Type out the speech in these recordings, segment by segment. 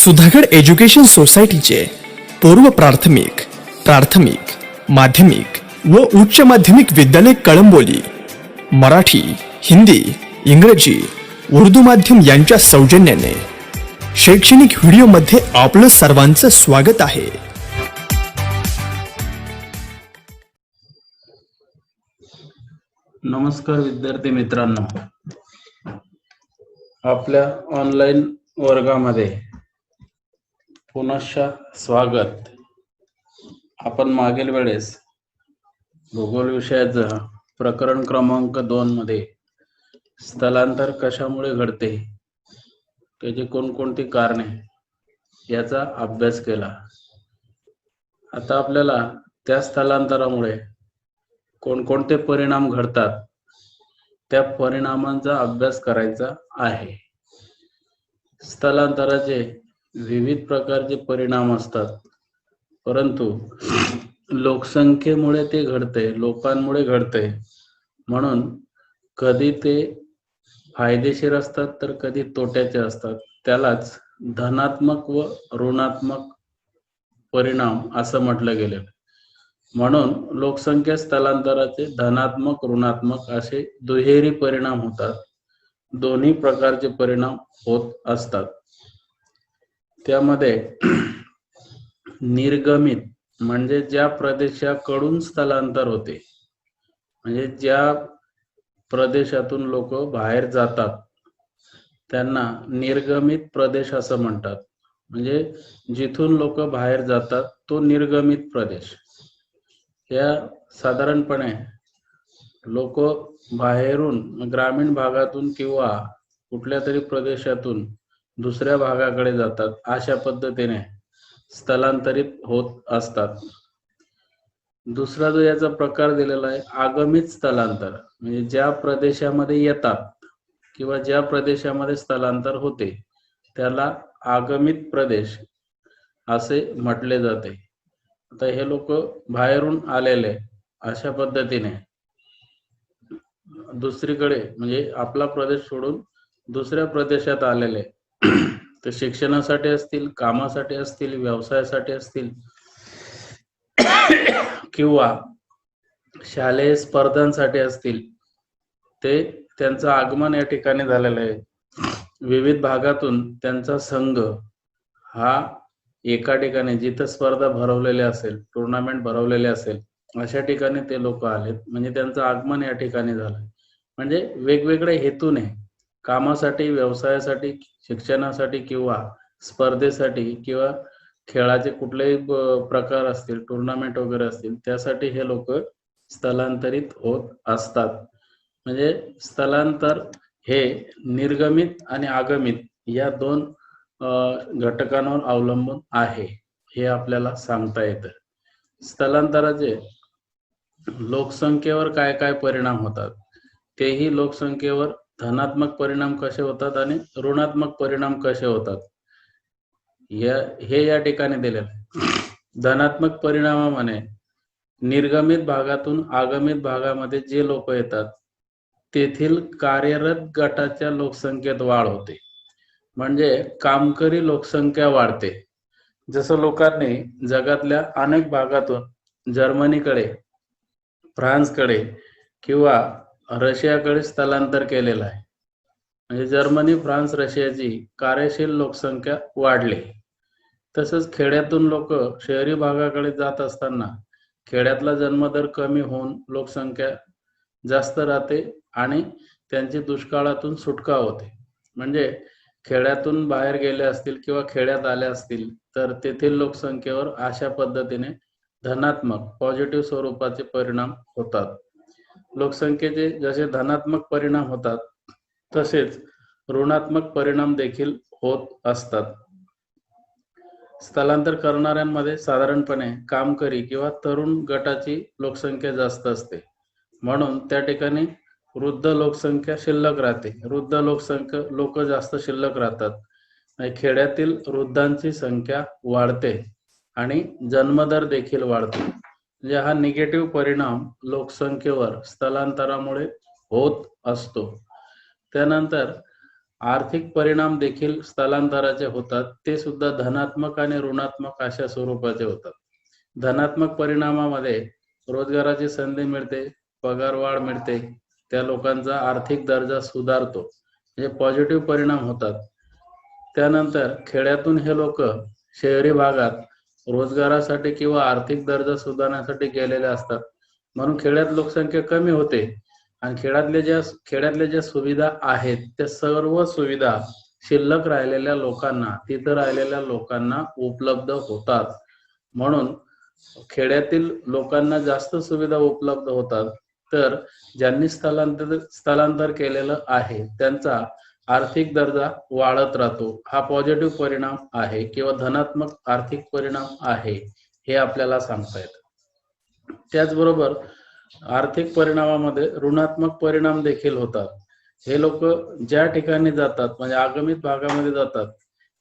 Sudhagad education सोसायटीचे पूर्व प्राथमिक, प्राथमिक, माध्यमिक व उच्च माध्यमिक विद्यालय कळंबोली मराठी, हिंदी, इंग्रजी, उर्दू माध्यम यांच्या सौजन्याने शैक्षणिक व्हिडिओ मध्ये आपलं सर्वांचं स्वागत आहे। नमस्कार विद्यार्थी मित्रांनो, आपल्या ऑनलाईन वर्गामध्ये पुनश्च स्वागत। आपण मागील वेळेस भूगोल विषयाचं प्रकरण क्रमांक 2 मध्ये स्थलांतर कशामुळे घडते, त्याची कोणकोणती कारणे याचा अभ्यास केला। आता आपल्याला त्या स्थलांतरामुळे कोणकोणते परिणाम घडतात त्या परिणामांचा अभ्यास करायचा आहे। स्थलांतराचे विविध प्रकारचे परिणाम असतात, परंतु लोकसंख्येमुळे ते घडते, लोकांमुळे घडते, म्हणून कधी ते फायदेशीर असतात तर कधी तोट्याचे असतात। त्यालाच धनात्मक व ऋणात्मक परिणाम असं म्हटलं गेलं। म्हणून लोकसंख्या स्थलांतराचे धनात्मक ऋणात्मक असे दुहेरी परिणाम होतात। दोन्ही प्रकारचे परिणाम होत असतात। त्यामध्ये निर्गमित म्हणजे ज्या प्रदेशाकडून स्थलांतर होते, म्हणजे ज्या प्रदेशातून लोक बाहेर जातात त्यांना निर्गमित प्रदेश असं म्हणतात। म्हणजे जिथून लोक बाहेर जातात तो निर्गमित प्रदेश। या साधारणपणे लोक बाहेरून ग्रामीण भागातून किंवा कुठल्या तरी प्रदेशातून दुसऱ्या भागाकडे जातात, अशा पद्धतीने स्थलांतरित होत असतात। दुसरा जो याचा प्रकार दिलेला आहे आगमित स्थलांतर, म्हणजे ज्या प्रदेशामध्ये येतात किंवा ज्या प्रदेशामध्ये स्थलांतर होते त्याला आगमित प्रदेश असे म्हटले जाते। आता हे लोक बाहेरून आलेले अशा पद्धतीने दुसरीकडे म्हणजे आपला प्रदेश सोडून दुसऱ्या प्रदेशात आलेले, ते शिक्षणासाठी असतील, कामासाठी असतील, व्यवसायासाठी असतील किंवा शालेय स्पर्धांसाठी असतील, ते त्यांचं आगमन या ठिकाणी झालेलं आहे। विविध भागातून त्यांचा संघ हा एका ठिकाणी जिथे स्पर्धा भरवलेली असेल, टुर्नामेंट भरवलेले असेल, अशा ठिकाणी ते लोक आलेत, म्हणजे त्यांचं आगमन या ठिकाणी झालं। म्हणजे वेगवेगळे हेतूने कामासाठी, व्यवसायासाठी, शिक्षणासाठी किंवा स्पर्धेसाठी किंवा खेळाचे कुठलेही प्रकार असतील, टुर्नामेंट वगैरे असतील, त्यासाठी हे लोक स्थलांतरित होत असतात। म्हणजे स्थलांतर हे निर्गमित आणि आगमित या दोन घटकांवर अवलंबून आहे, हे आपल्याला सांगता येतं। स्थलांतराचे लोकसंख्येवर काय काय परिणाम होतात, तेही लोकसंख्येवर धनात्मक परिणाम कसे होतात आणि ऋणात्मक परिणाम कसे होतात हे या ठिकाणी दिलेलं आहे। धनात्मक परिणामाने निर्गमित भागातून आगमित भागामध्ये जे लोक येतात तेथील कार्यरत गटाच्या लोकसंख्येत वाढ होते, म्हणजे कामकरी लोकसंख्या वाढते। जसं लोकांनी जगातल्या अनेक भागातून जर्मनीकडे, फ्रान्सकडे किंवा रशियाकडे स्थलांतर केलेलं आहे, म्हणजे जर्मनी, फ्रान्स, रशियाची कार्यशील लोकसंख्या वाढली। तसंच खेड्यातून लोक शहरी भागाकडे जात असताना खेड्यातला जन्मदर कमी होऊन लोकसंख्या जास्त राहते आणि त्यांची दुष्काळातून सुटका होते। म्हणजे खेड्यातून बाहेर गेले असतील किंवा खेड्यात आले असतील तर तेथील लोकसंख्येवर अशा पद्धतीने धनात्मक पॉझिटिव्ह स्वरूपाचे परिणाम होतात। लोकसंख्येचे जसे धनात्मक परिणाम होतात तसेच ऋणात्मक परिणाम देखील होत असतात। स्थलांतर करणाऱ्यांमध्ये साधारणपणे कामकरी किंवा तरुण गटाची लोकसंख्या जास्त असते, म्हणून त्या ठिकाणी वृद्ध लोकसंख्या शिल्लक राहते। वृद्ध लोक जास्त शिल्लक राहतात। खेड्यातील वृद्धांची संख्या वाढते आणि जन्मदर देखील वाढतो। म्हणजे हा निगेटिव्ह परिणाम लोकसंख्येवर स्थलांतरामुळे होत असतो। त्यानंतर आर्थिक परिणाम देखील स्थलांतराचे होतात, ते सुद्धा धनात्मक आणि ऋणात्मक अशा स्वरूपाचे होतात. धनात्मक परिणामामध्ये रोजगाराची संधी मिळते, पगारवाढ मिळते, त्या लोकांचा आर्थिक दर्जा सुधारतो, म्हणजे पॉझिटिव्ह परिणाम होतात. त्यानंतर खेड्यातून हे लोक शहरी भागात रोजगारासाठी किंवा आर्थिक दर्जा सुधारण्यासाठी गेलेले असतात, म्हणून खेड्यात लोकसंख्या कमी होते आणि खेड्यातल्या ज्या सुविधा आहेत त्या सर्व सुविधा शिल्लक राहिलेल्या लोकांना, तिथं राहिलेल्या लोकांना उपलब्ध होतात. म्हणून खेड्यातील लोकांना जास्त सुविधा उपलब्ध होतात, तर ज्यांनी स्थलांतर केलेलं आहे त्यांचा आर्थिक दर्जा वाढत राहतो. हा पॉझिटिव्ह परिणाम आहे किंवा धनात्मक आर्थिक परिणाम आहे, हे आपल्याला सांगता येतं. त्याचबरोबर आर्थिक परिणामामध्ये ऋणात्मक परिणाम देखील होतात. हे लोक ज्या ठिकाणी जातात, म्हणजे आगमित भागामध्ये जातात,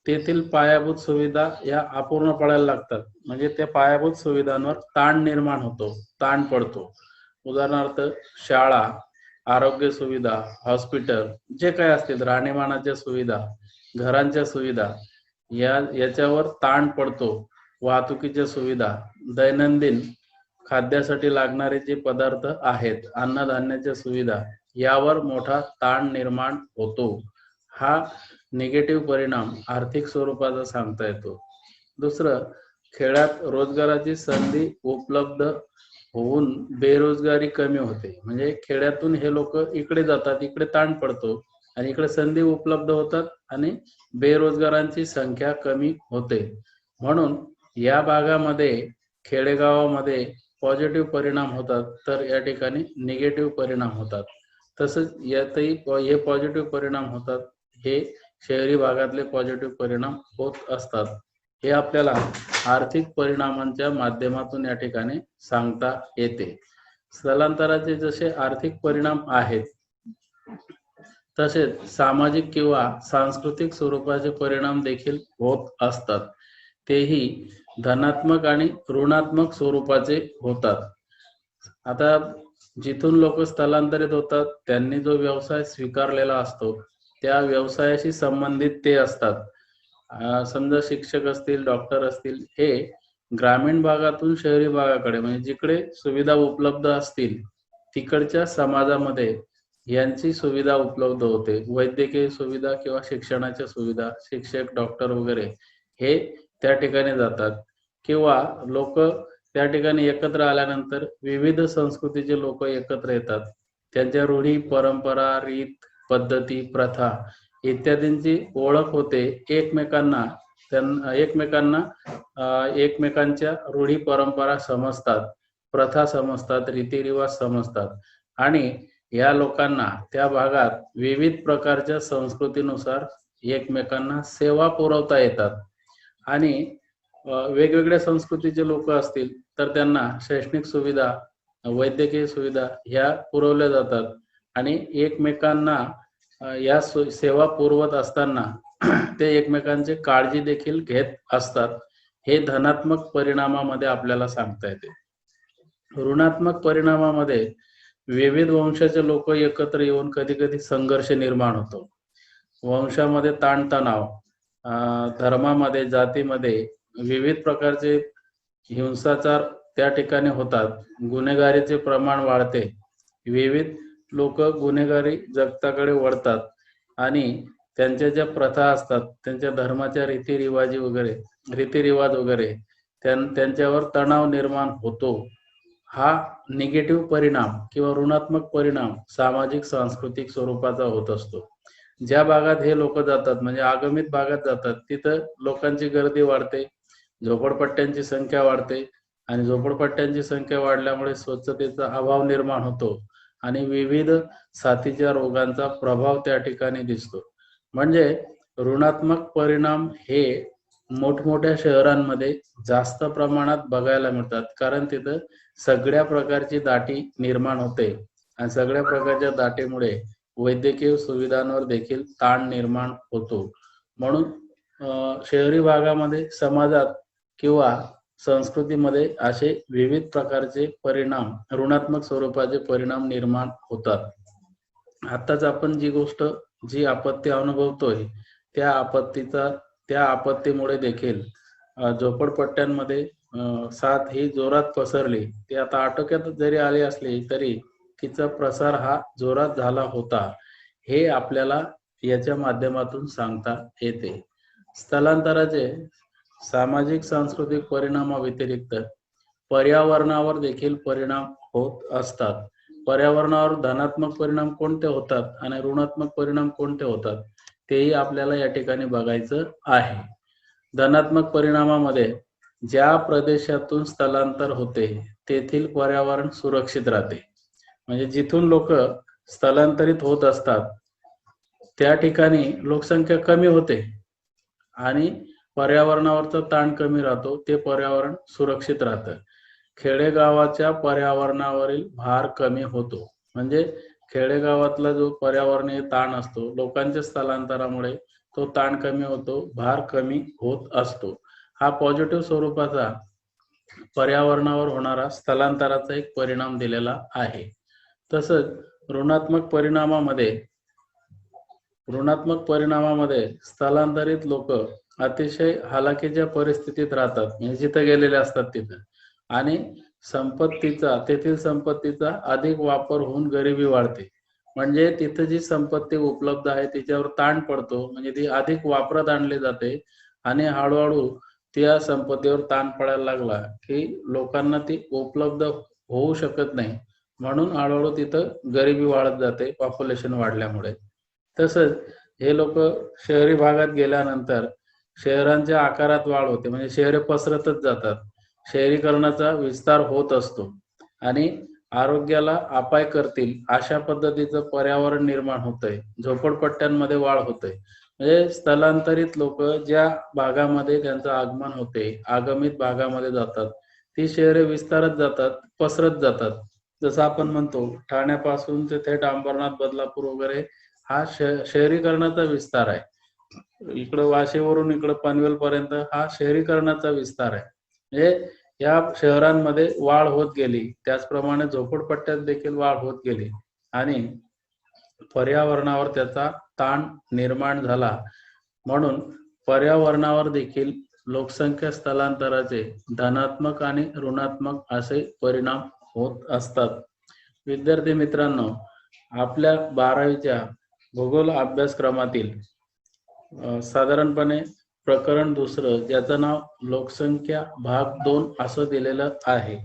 तेथील पायाभूत सुविधा या अपूर्ण पडायला लागतात, म्हणजे त्या पायाभूत सुविधांवर ताण निर्माण होतो, ताण पडतो. उदाहरणार्थ शाळा, आरोग्य सुविधा, हॉस्पिटल, जे काय असतील, राहणीमानाच्या सुविधा, घरांच्या सुविधा, याच्यावर ताण पडतो. वाहतुकीच्या सुविधा, दैनंदिन खाद्यासाठी लागणारे जे पदार्थ आहेत, अन्नधान्याच्या सुविधा, यावर मोठा ताण निर्माण होतो. हा निगेटिव्ह परिणाम आर्थिक स्वरूपाचा सांगता येतो. दुसरं, खेड्यात रोजगाराची संधी उपलब्ध होऊन बेरोजगारी कमी होते, म्हणजे खेड्यातून हे लोक इकडे जातात, इकडे ताण पडतो आणि इकडे संधी उपलब्ध होतात आणि बेरोजगारांची संख्या कमी होते. म्हणून या भागामध्ये, खेडेगावामध्ये पॉझिटिव्ह परिणाम होतात, तर या ठिकाणी निगेटिव्ह परिणाम होतात. तसंच यातही हे पॉझिटिव्ह परिणाम होतात, हे शहरी भागातले पॉझिटिव्ह परिणाम होत असतात. हे आपल्याला आर्थिक परिणामांच्या माध्यमातून या ठिकाणी सांगता येते. स्थलांतराचे जसे आर्थिक परिणाम आहेत, तसेच सामाजिक किंवा सांस्कृतिक स्वरूपाचे परिणाम देखील होत असतात. तेही धनात्मक आणि ऋणात्मक स्वरूपाचे होतात. आता जिथून लोक स्थलांतरित होतात, त्यांनी जो व्यवसाय स्वीकारलेला असतो, त्या व्यवसायाशी संबंधित ते असतात. समजा शिक्षक असतील, डॉक्टर असतील, हे ग्रामीण भागातून शहरी भागाकडे, म्हणजे जिकडे सुविधा उपलब्ध असतील तिकडच्या समाजामध्ये यांची सुविधा उपलब्ध होते. वैद्यकीय सुविधा किंवा शिक्षणाच्या सुविधा, शिक्षक, डॉक्टर वगैरे हे त्या ठिकाणी जातात. किंवा लोक त्या ठिकाणी एकत्र आल्यानंतर विविध संस्कृतीचे लोक एकत्र येतात. त्यांच्या रूढी, परंपरा, रीत, पद्धती, प्रथा इत्यादींची ओळख होते. एकमेकांच्या रूढी, परंपरा समजतात, प्रथा समजतात, रीतिरिवाज समजतात आणि या लोकांना त्या भागात विविध प्रकारच्या संस्कृतीनुसार एकमेकांना सेवा पुरवता येतात. आणि वेगवेगळ्या संस्कृतीचे लोक असतील तर त्यांना शैक्षणिक सुविधा, वैद्यकीय सुविधा ह्या पुरवल्या जातात आणि एकमेकांना या सेवा पुरवत असताना ते एकमेकांची काळजी देखील घेत असतात. हे धनात्मक परिणामामध्ये आपल्याला सांगता येते. ऋणात्मक परिणामामध्ये विविध वंशाचे लोक एकत्र येऊन कधी कधी संघर्ष निर्माण होतो. वंशामध्ये ताणतणाव, धर्मामध्ये, जातीमध्ये विविध प्रकारचे हिंसाचार त्या ठिकाणी होतात. गुन्हेगारीचे प्रमाण वाढते. विविध लोक गुन्हेगारी जगताकडे वळतात आणि त्यांच्या ज्या प्रथा असतात, त्यांच्या धर्माच्या रीतिरिवाज वगैरे त्यांच्यावर तणाव निर्माण होतो. हा निगेटिव्ह परिणाम किंवा ऋणात्मक परिणाम सामाजिक सांस्कृतिक स्वरूपाचा होत असतो. ज्या भागात हे लोक जातात, म्हणजे आगमित भागात जातात, तिथं लोकांची गर्दी वाढते, झोपडपट्ट्यांची संख्या वाढते आणि झोपडपट्ट्यांची संख्या वाढल्यामुळे स्वच्छतेचा अभाव निर्माण होतो आणि विविध साथीच्या रोगांचा प्रभाव त्या ठिकाणी दिसतो. म्हणजे ऋणात्मक परिणाम हे मोठमोठ्या शहरांमध्ये जास्त प्रमाणात बघायला मिळतात, कारण तिथं सगळ्या प्रकारची दाटी निर्माण होते आणि सगळ्या प्रकारच्या दाटीमुळे वैद्यकीय सुविधांवर देखील ताण निर्माण होतो. म्हणून शहरी भागामध्ये, समाजात किंवा संस्कृतीमध्ये असे विविध प्रकारचे परिणाम, ऋणात्मक स्वरूपाचे परिणाम निर्माण होतात. आताच आपण जी आपत्ती अनुभवतोय त्या आपत्तीमुळे देखील झोपडपट्ट्यांमध्ये साथ ही जोरात पसरली. ती आता आटोक्यात जरी आली असली तरी तिचा प्रसार हा जोरात झाला होता, हे आपल्याला याच्या माध्यमातून सांगता येते. स्थलांतराचे सामाजिक सांस्कृतिक परिणामाव्यतिरिक्त पर्यावरणावर देखील परिणाम होत असतात. पर्यावरणावर धनात्मक परिणाम कोणते होतात आणि ऋणात्मक परिणाम कोणते होतात, तेही आपल्याला या ठिकाणी बघायचं आहे. धनात्मक परिणामामध्ये ज्या प्रदेशातून स्थलांतर होते तेथील पर्यावरण सुरक्षित राहते. म्हणजे जिथून लोक स्थलांतरित होत असतात त्या ठिकाणी लोकसंख्या कमी होते आणि पर्यावरणावरचा ताण कमी राहतो, ते पर्यावरण सुरक्षित राहतं. खेडेगावाच्या पर्यावरणावरील भार कमी होतो. म्हणजे खेडेगावातला जो पर्यावरणीय ताण असतो, लोकांच्या स्थलांतरामुळे तो ताण कमी होतो, भार कमी होत असतो. हा पॉझिटिव्ह स्वरूपाचा पर्यावरणावर होणारा स्थलांतराचा एक परिणाम दिलेला आहे. तसंच ऋणात्मक परिणामामध्ये स्थलांतरित लोक अतिशय हालाकीच्या परिस्थितीत राहतात, म्हणजे जिथं गेलेले असतात तिथं, आणि तेथील संपत्तीचा अधिक वापर होऊन गरिबी वाढते. म्हणजे तिथं जी संपत्ती उपलब्ध आहे तिच्यावर ताण पडतो, म्हणजे ती अधिक वापरात आणली जाते आणि हळूहळू त्या संपत्तीवर ताण पडायला लागला की लोकांना ती उपलब्ध होऊ शकत नाही, म्हणून हळूहळू तिथं गरिबी वाढत जाते पॉप्युलेशन वाढल्यामुळे. तसंच हे लोक शहरी भागात गेल्यानंतर शहरांच्या आकारात वाढ होते, म्हणजे शहरे पसरतच जातात. शहरीकरणाचा विस्तार होत असतो आणि आरोग्याला अपाय करतील अशा पद्धतीचं पर्यावरण निर्माण होतंय. झोपडपट्ट्यांमध्ये वाढ होते. म्हणजे स्थलांतरित लोक ज्या भागामध्ये त्यांचं आगमन होते, आगमित भागामध्ये जातात, ती शहरे विस्तारत जातात, पसरत जातात. जसं आपण म्हणतो ठाण्यापासून ते थेट अंबरनाथ, बदलापूर वगैरे हा शहरीकरणाचा विस्तार आहे. इकडं वाशीवरून इकडं पनवेल पर्यंत हा शहरीकरणाचा विस्तार आहे. म्हणजे या शहरांमध्ये वाढ होत गेली, त्याचप्रमाणे झोपडपट्ट्यात देखील वाढ होत गेली आणि पर्यावरणावर त्याचा ताण निर्माण झाला. म्हणून पर्यावरणावर देखील लोकसंख्या स्थलांतराचे धनात्मक आणि ऋणात्मक असे परिणाम होत असतात. विद्यार्थी मित्रांनो, आपल्या 12वीच्या भूगोल अभ्यासक्रमातील साधारणपणे प्रकरण 2 ज्याचं नाव लोकसंख्या भाग 2 असं दिलेलं आहे,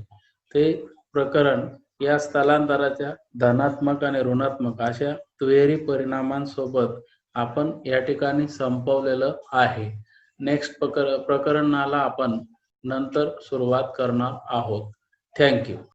ते प्रकरण या स्थलांतराच्या धनात्मक आणि ऋणात्मक अशा दुहेरी परिणामांसोबत आपण या ठिकाणी संपवलेलं आहे. नेक्स्ट प्रकरणाला आपण नंतर सुरुवात करणार आहोत. थँक्यू.